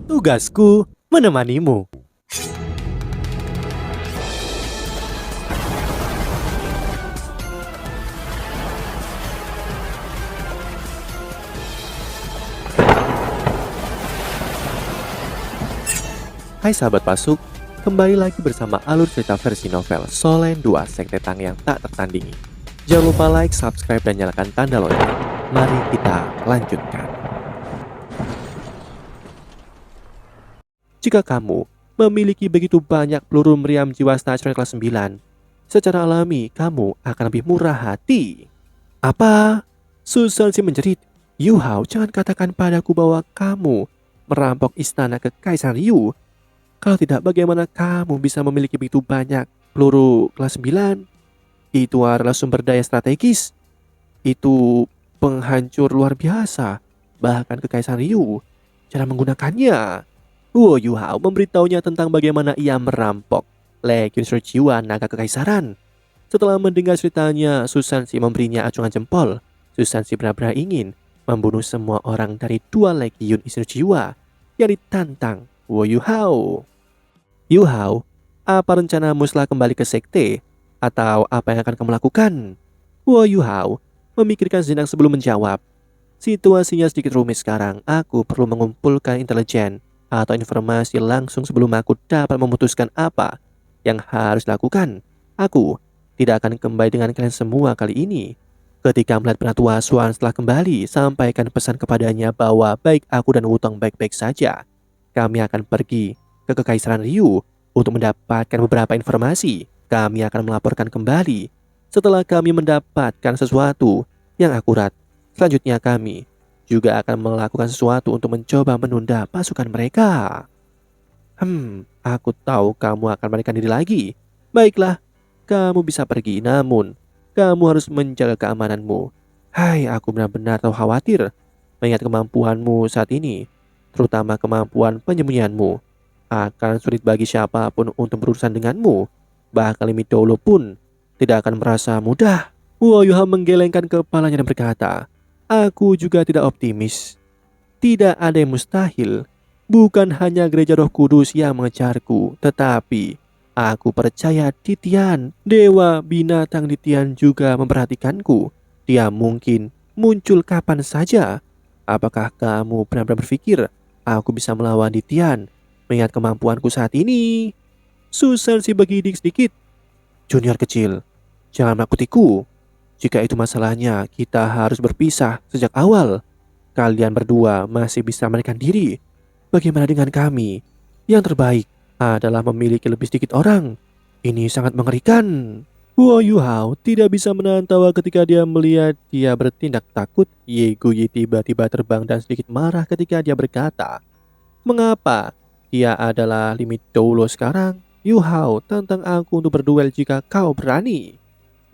Tugasku menemanimu. Hai sahabat Pasuk, kembali lagi bersama alur cerita versi novel Solen 2 Sekte Tang yang tak tertandingi. Jangan lupa like, subscribe, dan nyalakan tanda lonceng. Mari kita lanjutkan. Jika kamu memiliki begitu banyak peluru meriam jiwa Snatcher kelas 9, secara alami kamu akan lebih murah hati. Apa? Susan si menjerit. Yu Hao, jangan katakan padaku bahwa kamu merampok istana Kekaisaran Yu. Kalau tidak, bagaimana kamu bisa memiliki begitu banyak peluru kelas 9? Itu adalah sumber daya strategis. Itu penghancur luar biasa. Bahkan Kekaisaran Yu cara menggunakannya. Yu Hao memberitahunya tentang bagaimana ia merampok Legiun Jiwa Naga Kekaisaran. Setelah mendengar ceritanya, Susan si memberinya acungan jempol. Susan si benar-benar ingin membunuh semua orang dari 2 Legiun Jiwa yang ditantang Yu Hao. Yu Hao, apa rencanamu setelah kembali ke sekte? Atau apa yang akan kamu lakukan? Yu Hao memikirkan sejenak sebelum menjawab. Situasinya sedikit rumit sekarang. Aku perlu mengumpulkan intelijen atau informasi langsung sebelum aku dapat memutuskan apa yang harus dilakukan. Aku tidak akan kembali dengan kalian semua kali ini. Ketika melihat penatua Swan setelah kembali, sampaikan pesan kepadanya bahwa baik aku dan Wutong baik-baik saja. Kami akan pergi ke Kekaisaran Ryu untuk mendapatkan beberapa informasi. Kami akan melaporkan kembali setelah kami mendapatkan sesuatu yang akurat. Selanjutnya kami juga akan melakukan sesuatu untuk mencoba menunda pasukan mereka. Aku tahu kamu akan melarikan diri lagi. Baiklah, kamu bisa pergi, namun kamu harus menjaga keamananmu. Hai, aku benar-benar tahu khawatir mengingat kemampuanmu saat ini, terutama kemampuan penyembunyianmu. Akan sulit bagi siapapun untuk berurusan denganmu. Bahkan Limidolo pun tidak akan merasa mudah. Yu Hao menggelengkan kepalanya dan berkata, aku juga tidak optimis. Tidak ada yang mustahil. Bukan hanya gereja Roh Kudus yang mengejarku, tetapi aku percaya Titian, dewa binatang Titian juga memperhatikanku. Dia mungkin muncul kapan saja. Apakah kamu benar-benar berpikir aku bisa melawan Titian mengingat kemampuanku saat ini? Susan si bergidik sedikit. Junior kecil, jangan menakutiku. Jika itu masalahnya, kita harus berpisah sejak awal. Kalian berdua masih bisa melarikan diri. Bagaimana dengan kami? Yang terbaik adalah memiliki lebih sedikit orang. Ini sangat mengerikan. Yu Hao tidak bisa menahan tawa ketika dia melihat dia bertindak takut. Ye Guyi tiba-tiba terbang dan sedikit marah ketika dia berkata, mengapa? Dia adalah Limidolo sekarang. Yu Hao, tantang aku untuk berduel jika kau berani.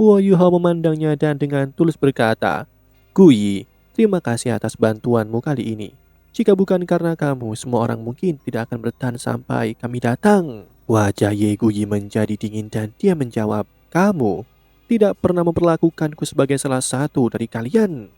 Yu Hao memandangnya dan dengan tulus berkata, Guyi, terima kasih atas bantuanmu kali ini. Jika bukan karena kamu, semua orang mungkin tidak akan bertahan sampai kami datang. Wajah Ye Guyi menjadi dingin dan dia menjawab, kamu tidak pernah memperlakukanku sebagai salah satu dari kalian.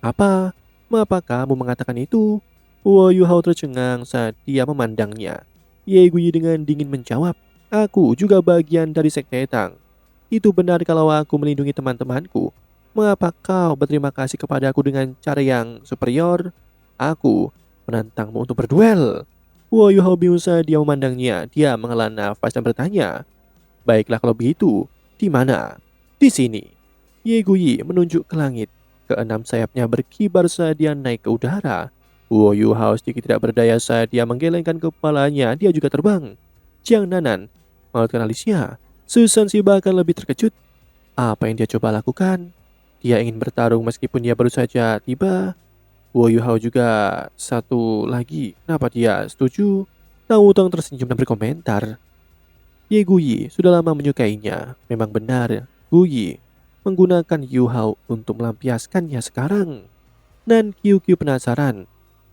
Apa? Mengapa kamu mengatakan itu? Yu Hao tercengang saat dia memandangnya. Ye Guyi dengan dingin menjawab, aku juga bagian dari sekte Tang. Itu benar kalau aku melindungi teman-temanku. Mengapa kau berterima kasih kepadaku dengan cara yang superior? Aku menantangmu untuk berduel. Yu Hao bingung saat dia memandangnya. Dia menghela nafas dan bertanya, baiklah kalau begitu, di mana? Di sini. Ye Guyi menunjuk ke langit. Keenam sayapnya berkibar saat dia naik ke udara. Yu Hao sedikit tidak berdaya saat dia menggelengkan kepalanya. Dia juga terbang. Jiang Nanan mengalutkan alisnya. Susan si bahkan lebih terkejut. Apa yang dia coba lakukan? Dia ingin bertarung meskipun dia baru saja tiba. Yu Hao juga satu lagi. Kenapa dia setuju? Tang Wutong tersenyum dan berkomentar, Ye Guyi sudah lama menyukainya. Memang benar, Guyi menggunakan Yu Hao untuk melampiaskannya sekarang. Dan Qiu penasaran.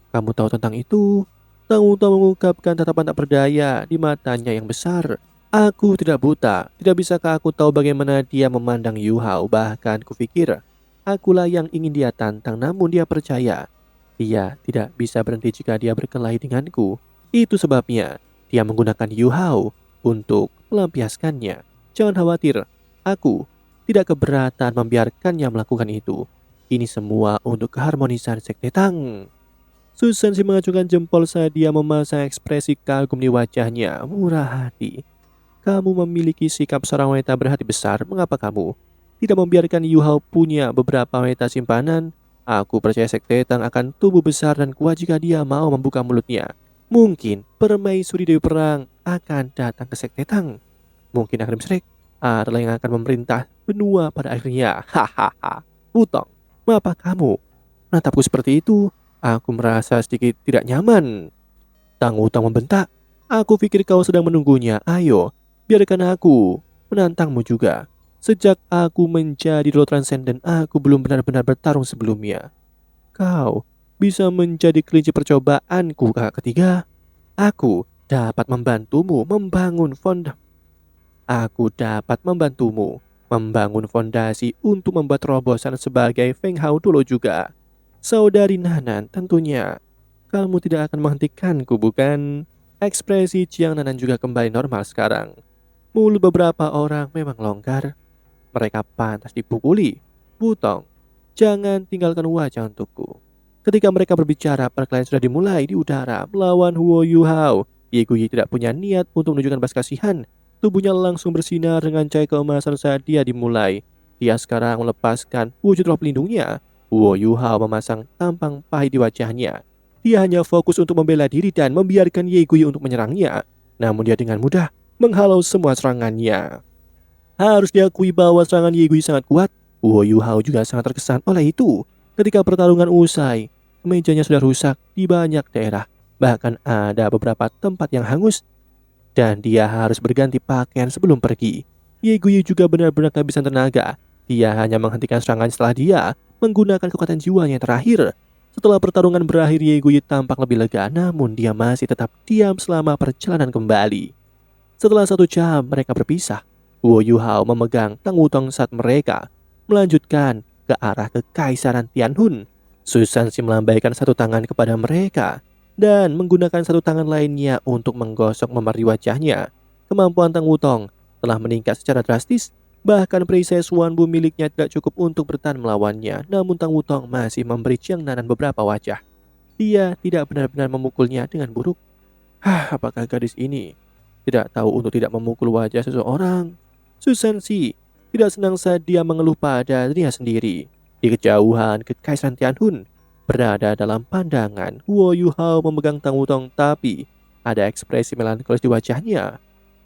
Kamu tahu tentang itu? Tang Wutong mengungkapkan tatapan tak berdaya di matanya yang besar. Aku tidak buta. Tidak bisakah aku tahu bagaimana dia memandang Yu Hao? Bahkan kupikir akulah yang ingin dia tantang, namun dia percaya Dia tidak bisa berhenti jika dia berkelahi denganku. Itu sebabnya dia menggunakan Yu Hao untuk melampiaskannya. Jangan khawatir, aku tidak keberatan membiarkannya melakukan itu. Ini semua untuk keharmonisan Sekte Tang. Susan si mengacungkan jempol saat dia memasang ekspresi kagum di wajahnya. Murah hati. Kamu memiliki sikap seorang wanita berhati besar. Mengapa kamu tidak membiarkan Yu Hao punya beberapa wanita simpanan? Aku percaya Sekte Tang akan tumbuh besar dan kuat jika dia mau membuka mulutnya. Mungkin permaisuri Dewi Perang akan datang ke Sekte Tang. Mungkin Akhrim Shrek adalah yang akan memerintah benua pada akhirnya. Hahaha. Wutong, mengapa kamu menatapku seperti itu? Aku merasa sedikit tidak nyaman. Tang Wutong membentak. Aku pikir kau sedang menunggunya. Ayo, biarkan aku menantangmu juga. Sejak aku menjadi Lord Transcendent, aku belum benar-benar bertarung sebelumnya. Kau bisa menjadi kelinci percobaanku, kakak ketiga. Aku dapat membantumu membangun membangun fondasi untuk membuat terobosan sebagai Feng Hao dulu juga. Saudari Nanan, tentunya kamu tidak akan menghentikanku, bukan? Ekspresi Jiang Nanan juga kembali normal sekarang. Mulut beberapa orang memang longgar. Mereka pantas dipukuli. Wutong, jangan tinggalkan wajah untukku. Ketika mereka berbicara, perkelahian sudah dimulai di udara melawan Huo Yu Hao. Ye Guyi tidak punya niat untuk menunjukkan belas kasihan. Tubuhnya langsung bersinar dengan cahaya keemasan saat dia dimulai. Dia sekarang melepaskan wujud roh pelindungnya. Huo Yu Hao memasang tampang pahit di wajahnya. Dia hanya fokus untuk membela diri dan membiarkan Ye Guyi untuk menyerangnya. Namun dia dengan mudah menghalau semua serangannya. Harus diakui bahwa serangan Ye Guyi sangat kuat. Huo Yu Hao juga sangat terkesan oleh itu. Ketika pertarungan usai, kemejanya sudah rusak di banyak daerah. Bahkan ada beberapa tempat yang hangus. Dan dia harus berganti pakaian sebelum pergi. Ye Guyi juga benar-benar kehabisan tenaga. Dia hanya menghentikan serangan setelah dia menggunakan kekuatan jiwanya yang terakhir. Setelah pertarungan berakhir, Ye Guyi tampak lebih lega, namun dia masih tetap diam selama perjalanan kembali. Setelah 1 jam, mereka berpisah. Huo Yu Hao memegang Tang Wutong saat mereka melanjutkan ke arah Kekaisaran Tianhun. Susan si melambaikan satu tangan kepada mereka dan menggunakan satu tangan lainnya untuk menggosok memari wajahnya. Kemampuan Tang Wutong telah meningkat secara drastis. Bahkan perisai Wanbu miliknya tidak cukup untuk bertahan melawannya. Namun Tang Wutong masih memberi Jiang Nanan beberapa wajah. Dia tidak benar-benar memukulnya dengan buruk. Apakah gadis ini tidak tahu untuk tidak memukul wajah seseorang? Susan si tidak senang saat dia mengeluh pada dirinya sendiri. Di kejauhan, Kekaisaran Tianhun berada dalam pandangan. Huo Yu Hao memegang Tang Wutong, tapi ada ekspresi melankolis di wajahnya.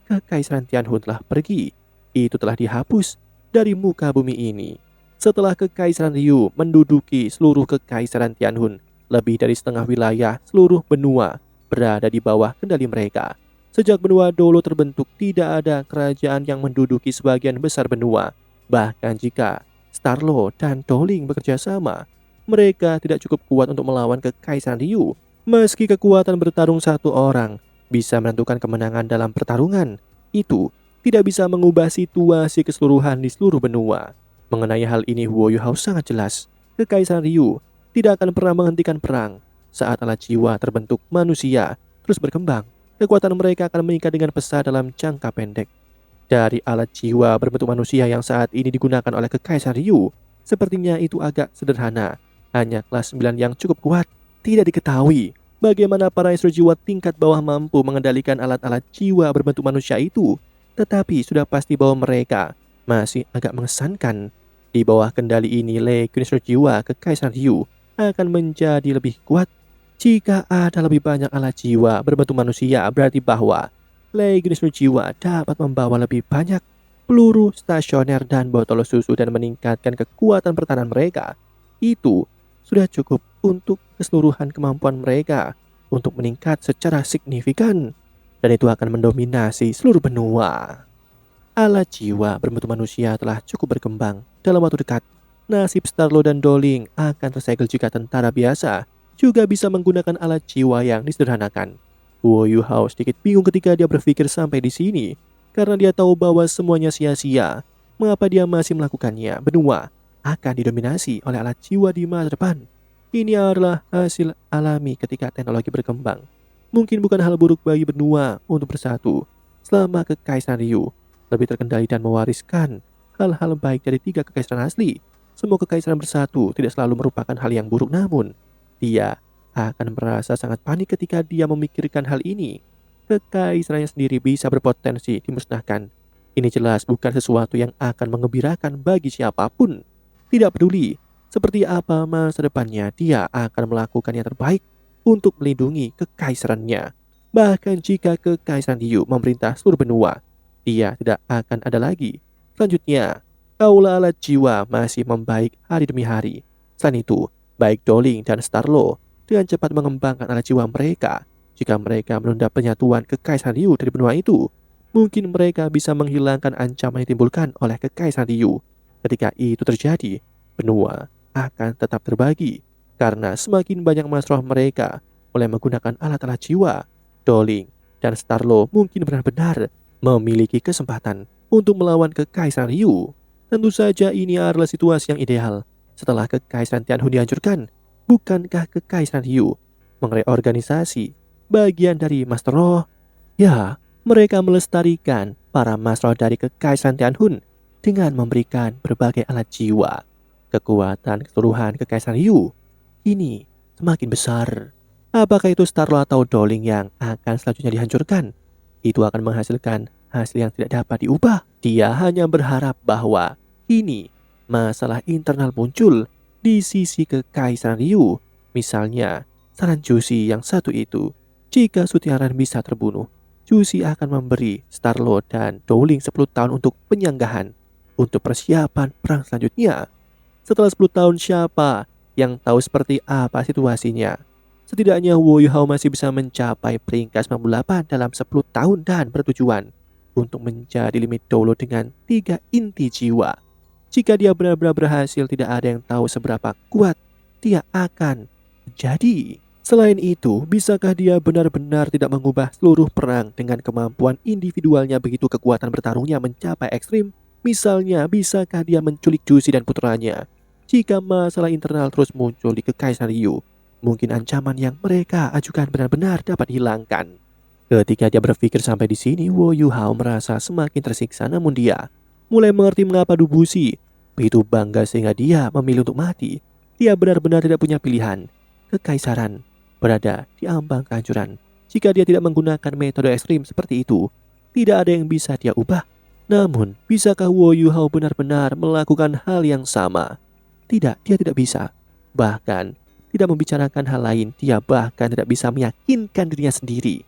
Kekaisaran Tianhun telah pergi. Itu telah dihapus dari muka bumi ini. Setelah Kekaisaran Ryu menduduki seluruh Kekaisaran Tianhun, lebih dari setengah wilayah seluruh benua berada di bawah kendali mereka. Sejak benua Dolo terbentuk, tidak ada kerajaan yang menduduki sebagian besar benua. Bahkan jika Starlo dan Doling bekerja sama, mereka tidak cukup kuat untuk melawan Kekaisaran Ryu. Meski kekuatan bertarung satu orang bisa menentukan kemenangan dalam pertarungan, itu tidak bisa mengubah situasi keseluruhan di seluruh benua. Mengenai hal ini, Huo Yu Hao sangat jelas. Kekaisaran Ryu tidak akan pernah menghentikan perang. Saat alat jiwa terbentuk manusia terus berkembang, kekuatan mereka akan meningkat dengan pesat dalam jangka pendek. Dari alat jiwa berbentuk manusia yang saat ini digunakan oleh Kekaisaran Ryu, sepertinya itu agak sederhana. Hanya kelas 9 yang cukup kuat. Tidak diketahui bagaimana para instruktur jiwa tingkat bawah mampu mengendalikan alat-alat jiwa berbentuk manusia itu. Tetapi sudah pasti bahwa mereka masih agak mengesankan. Di bawah kendali ini, Legiun instruktur jiwa Kekaisaran Ryu akan menjadi lebih kuat. Jika ada lebih banyak alat jiwa berbentuk manusia, berarti bahwa Legiun instruktur jiwa dapat membawa lebih banyak peluru stasioner dan botol susu dan meningkatkan kekuatan pertahanan mereka. Itu sudah cukup untuk keseluruhan kemampuan mereka untuk meningkat secara signifikan. Dan itu akan mendominasi seluruh benua. Alat jiwa berbentuk manusia telah cukup berkembang. Dalam waktu dekat, nasib Starlo dan Doling akan tersegel jika tentara biasa juga bisa menggunakan alat jiwa yang disederhanakan. Huo Yu Hao sedikit bingung ketika dia berpikir sampai di sini, karena dia tahu bahwa semuanya sia-sia. Mengapa dia masih melakukannya? Benua akan didominasi oleh alat jiwa di masa depan. Ini adalah hasil alami ketika teknologi berkembang. Mungkin bukan hal buruk bagi benua untuk bersatu selama kekaisaran Ryu lebih terkendali dan mewariskan hal-hal baik dari tiga kekaisaran asli. Semua kekaisaran bersatu tidak selalu merupakan hal yang buruk, namun dia akan merasa sangat panik ketika dia memikirkan hal ini. Kekaisarannya sendiri bisa berpotensi dimusnahkan. Ini jelas bukan sesuatu yang akan mengembirakan bagi siapapun. Tidak peduli seperti apa masa depannya, dia akan melakukan yang terbaik untuk melindungi kekaisarannya. Bahkan jika kekaisaran Ryu memerintah seluruh benua, dia tidak akan ada lagi. Selanjutnya, kaula alat jiwa masih membaik hari demi hari. Selain itu, baik Doling dan Starlo dengan cepat mengembangkan alat jiwa mereka. Jika mereka menunda penyatuan kekaisaran Ryu dari benua itu, mungkin mereka bisa menghilangkan ancaman yang ditimbulkan oleh kekaisaran Ryu. Ketika itu terjadi, benua akan tetap terbagi karena semakin banyak masalah mereka mulai menggunakan alat-alat jiwa. Doling dan Starlo mungkin benar-benar memiliki kesempatan untuk melawan kekaisaran Ryu. Tentu saja ini adalah situasi yang ideal. Setelah kekaisaran Tianhun dihancurkan, bukankah kekaisaran Ryu mereorganisasi bagian dari Master Roh? Ya, mereka melestarikan para Master Roh dari kekaisaran Tianhun dengan memberikan berbagai alat jiwa. Kekuatan keseluruhan kekaisaran Ryu ini semakin besar. Apakah itu Starlo atau Doling yang akan selanjutnya dihancurkan? Itu akan menghasilkan hasil yang tidak dapat diubah. Dia hanya berharap bahwa ini masalah internal muncul di sisi kekaisaran Ryu. Misalnya, saran Jushi yang satu itu. Jika Sutiaran bisa terbunuh, Jushi akan memberi Starlo dan Doling 10 tahun untuk penyanggahan untuk persiapan perang selanjutnya. Setelah 10 tahun, siapa yang tahu seperti apa situasinya? Setidaknya Wu Yuhao masih bisa mencapai peringkat 98 dalam 10 tahun dan bertujuan untuk menjadi limit Dolo dengan 3 inti jiwa. Jika dia benar-benar berhasil, tidak ada yang tahu seberapa kuat dia akan menjadi. Selain itu, bisakah dia benar-benar tidak mengubah seluruh perang dengan kemampuan individualnya begitu kekuatan bertarungnya mencapai ekstrim? Misalnya, bisakah dia menculik Jushi dan putranya? Jika masalah internal terus muncul di kekaisaran Ryu, mungkin ancaman yang mereka ajukan benar-benar dapat dihilangkan. Ketika dia berpikir sampai di sini, Wu Yuhao merasa semakin tersiksa, namun dia mulai mengerti mengapa Dubushi begitu bangga sehingga dia memilih untuk mati. Dia benar-benar tidak punya pilihan. Kekaisaran berada di ambang kehancuran. Jika dia tidak menggunakan metode ekstrim seperti itu, tidak ada yang bisa dia ubah. Namun, bisakah Wu Yuhao benar-benar melakukan hal yang sama? Tidak, dia tidak bisa. Bahkan, tidak membicarakan hal lain, dia bahkan tidak bisa meyakinkan dirinya sendiri.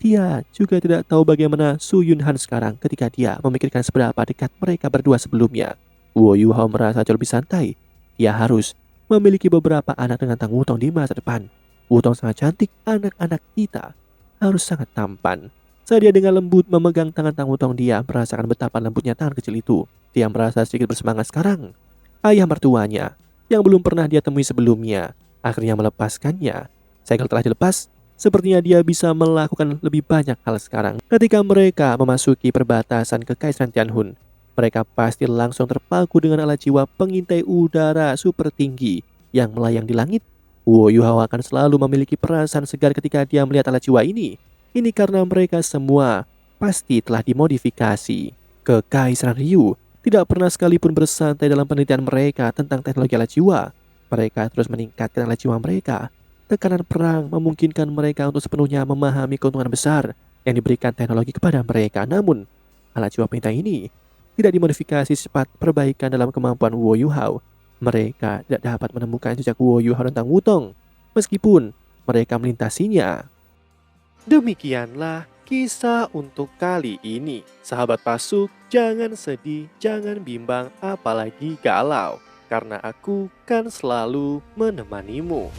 Dia juga tidak tahu bagaimana Su Yunhan sekarang ketika dia memikirkan seberapa dekat mereka berdua sebelumnya. Wu Yuhao merasa jauh lebih santai. Dia harus memiliki beberapa anak dengan Tang Wutong di masa depan. Wutong sangat cantik, anak-anak kita harus sangat tampan. Saat dia dengan lembut memegang tangan Tang Wutong, dia merasakan betapa lembutnya tangan kecil itu. Dia merasa sedikit bersemangat sekarang. Ayah mertuanya, yang belum pernah dia temui sebelumnya, akhirnya melepaskannya. Segel telah dilepas, sepertinya dia bisa melakukan lebih banyak hal sekarang. Ketika mereka memasuki perbatasan kekaisaran Tianhun, mereka pasti langsung terpaku dengan alat jiwa pengintai udara super tinggi yang melayang di langit. Wu Yuhao akan selalu memiliki perasaan segar ketika dia melihat alat jiwa ini. Ini karena mereka semua pasti telah dimodifikasi. Kekaisaran Ryu tidak pernah sekalipun bersantai dalam penelitian mereka tentang teknologi alat jiwa. Mereka terus meningkatkan alat jiwa mereka. Tekanan perang memungkinkan mereka untuk sepenuhnya memahami keuntungan besar yang diberikan teknologi kepada mereka. Namun, alat jiwa pengintai ini tidak dimodifikasi secepat perbaikan dalam kemampuan Wu Yuhao. Mereka tidak dapat menemukan jejak Wu Yuhao dan Tang Wutong, meskipun mereka melintasinya. Demikianlah kisah untuk kali ini. Sahabat Pasuk, jangan sedih, jangan bimbang, apalagi galau, karena aku kan selalu menemanimu.